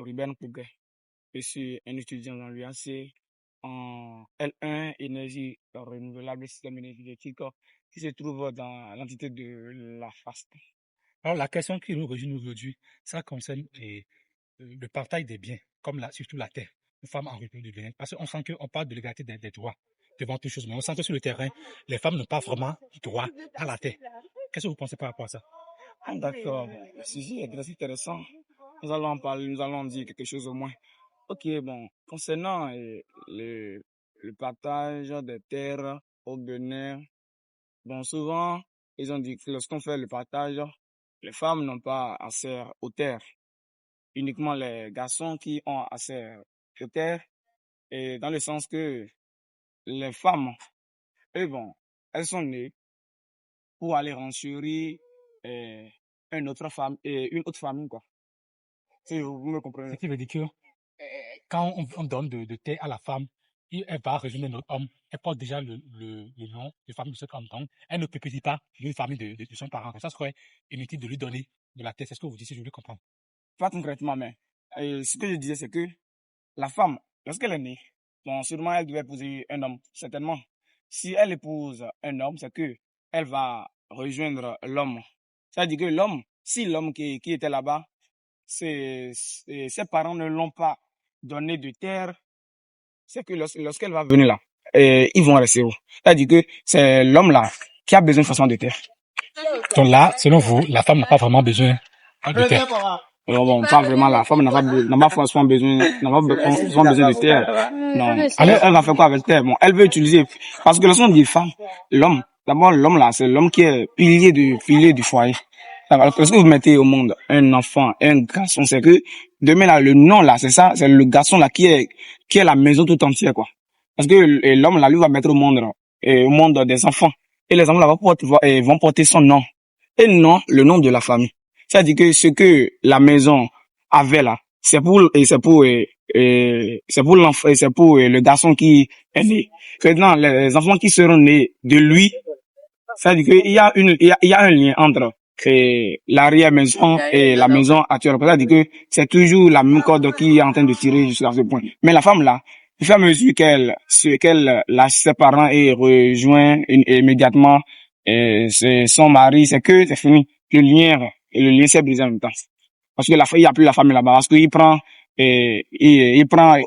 Ruben Pouguet. Je suis un étudiant dans l'UAC en L1 énergie renouvelable système énergétique qui se trouve dans l'entité de la FAST. Alors, la question qui nous réunit aujourd'hui, ça concerne le partage des biens, comme surtout la terre, les femmes en République du Bénin. Parce qu'on sent qu'on parle de l'égalité des droits devant toutes choses, mais on sent que sur le terrain, les femmes n'ont pas vraiment droit à la terre. Qu'est-ce que vous pensez par rapport à ça? D'accord, le sujet est très intéressant. Nous allons en parler, nous allons dire quelque chose au moins. Ok, bon, concernant le partage des terres au Bénin, bon, souvent, ils ont dit que lorsqu'on fait le partage, les femmes n'ont pas accès aux terres. Uniquement les garçons qui ont accès aux terres, et dans le sens que les femmes, eux, bon, elles sont nées pour aller renchérir une autre famille, quoi. Si vous me comprenez. Ce qui veut dire que quand on donne de terre à la femme, elle va rejoindre notre homme, elle porte déjà le nom de famille de cet homme. Donc, elle ne pépétit pas une famille de son parent. Ça serait inutile de lui donner de la terre. C'est ce que vous dites, si je voulais comprendre. Pas concrètement, mais ce que je disais, c'est que la femme, lorsqu'elle est née, bon, sûrement elle devait épouser un homme, certainement. Si elle épouse un homme, c'est que elle va rejoindre l'homme. C'est-à-dire que l'homme, si l'homme qui était là-bas, ses parents ne l'ont pas donné de terre, c'est que lorsqu'elle va venir là, ils vont rester où? C'est-à-dire que c'est l'homme là qui a besoin de façon de terre. Donc là, selon vous, la femme n'a pas vraiment besoin de terre. Bon, pas vraiment, la femme n'a pas forcément besoin de terre. Non. Elle va faire quoi avec terre? Bon, elle veut utiliser, parce que lorsqu'on dit femme, l'homme, d'abord, l'homme là, c'est l'homme qui est pilier du foyer. Alors, lorsque vous mettez au monde un enfant, un garçon, c'est que, demain là, le nom là, c'est ça, c'est le garçon là qui est la maison tout entière, quoi. Parce que l'homme là, lui va mettre au monde des enfants. Et les enfants là vont porter son nom. Et non, le nom de la famille. C'est-à-dire que ce que la maison avait là, c'est pour le garçon qui est né. Maintenant, les enfants qui seront nés de lui, c'est-à-dire qu'il y a un lien entre l'arrière-maison et la maison actuelle. C'est-à-dire que c'est toujours la même corde qui est en train de tirer jusqu'à ce point. Mais la femme là, au fur et à mesure qu'elle lâche ses parents et rejoint immédiatement son mari, c'est fini. Le lien s'est brisé en même temps. Parce que il n'y a plus la famille là-bas. Parce qu'il prend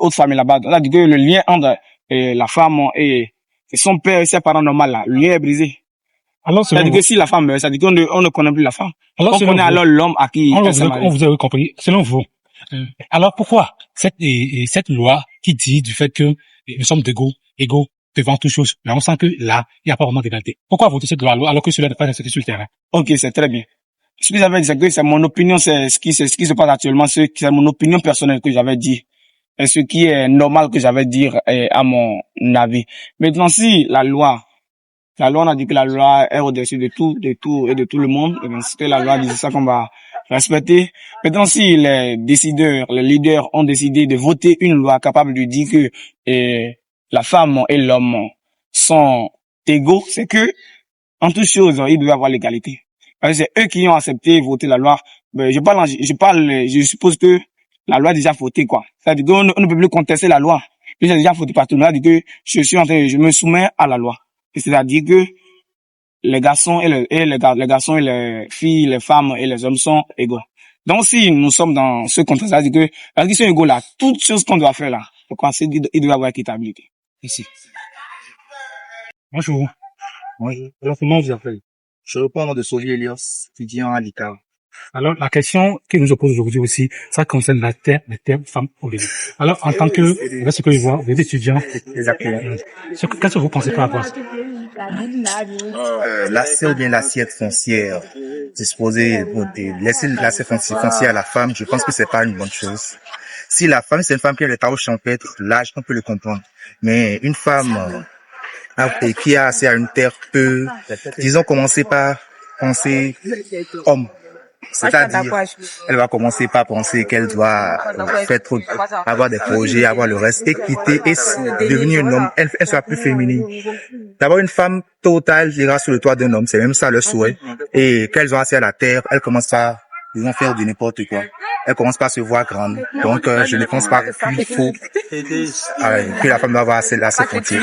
autre famille là-bas. C'est-à-dire que le lien entre la femme et son père et ses parents normaux là, le lien est brisé. Alors, c'est-à-dire que si la femme meurt, c'est-à-dire qu'on ne connaît plus la femme. On connaît alors l'homme à qui elle s'est mariée. On vous a compris. Selon vous. Alors, pourquoi cette loi qui dit du fait que nous sommes égaux devant toute chose, mais on sent que là, il n'y a pas vraiment d'égalité. Pourquoi voter cette loi alors que cela n'est pas respecté sur le terrain? Ok, c'est très bien. Ce que j'avais dit, c'est que c'est mon opinion, c'est ce qui se passe actuellement, c'est mon opinion personnelle que j'avais dit. Et ce qui est normal que j'avais dire à mon avis. Maintenant, si la loi, on a dit que la loi est au-dessus de tout et de tout le monde, et bien, c'est que la loi dit ça qu'on va respecter. Maintenant, si les décideurs, les leaders ont décidé de voter une loi capable de dire que la femme et l'homme sont égaux, c'est que, en toute chose, ils doivent avoir l'égalité. C'est eux qui ont accepté voter la loi. Ben, je suppose que la loi est déjà votée, quoi. C'est-à-dire qu'on ne peut plus contester la loi. Puis c'est déjà voté par tout le monde. C'est-à-dire que je me soumets à la loi. C'est-à-dire que les garçons les garçons et les filles, les femmes et les hommes sont égaux. Donc, si nous sommes dans ce contexte, c'est-à-dire que, parce qu'ils sont égaux là, toutes choses qu'on doit faire là, pourquoi il doit y avoir équitabilité. Ici. Bonjour. Bonjour. Alors, comment vous appelez? Je reprends le nom de Soli Elios, étudiant à l'ICAR. Alors, la question qui nous oppose aujourd'hui aussi, ça concerne les terres femmes au Bénin. Alors, en tant que, ce que je vois, vous êtes étudiant. Exactement. Qu'est-ce que vous pensez par rapport à ça? L'accès ou bien l'assiette foncière disposée, laisser l'assiette foncière à la femme, je pense que c'est pas une bonne chose. Si la femme, c'est une femme qui a les travaux champêtres, là, on peut le comprendre. Mais une femme, qui a accès à une terre peut, disons, commencer par penser homme. C'est-à-dire, elle va commencer par penser qu'elle doit avoir des projets, avoir le reste, et quitter et devenir un homme. Elle sera plus féminine. D'abord, une femme totale ira sur le toit d'un homme, c'est même ça le souhait. Et qu'elles ont accès à la terre, elle commence à, disons, faire du n'importe quoi. elle commence pas à se voir grande. Donc, je ne pense pas qu'il faut que la femme doit avoir ses frontières.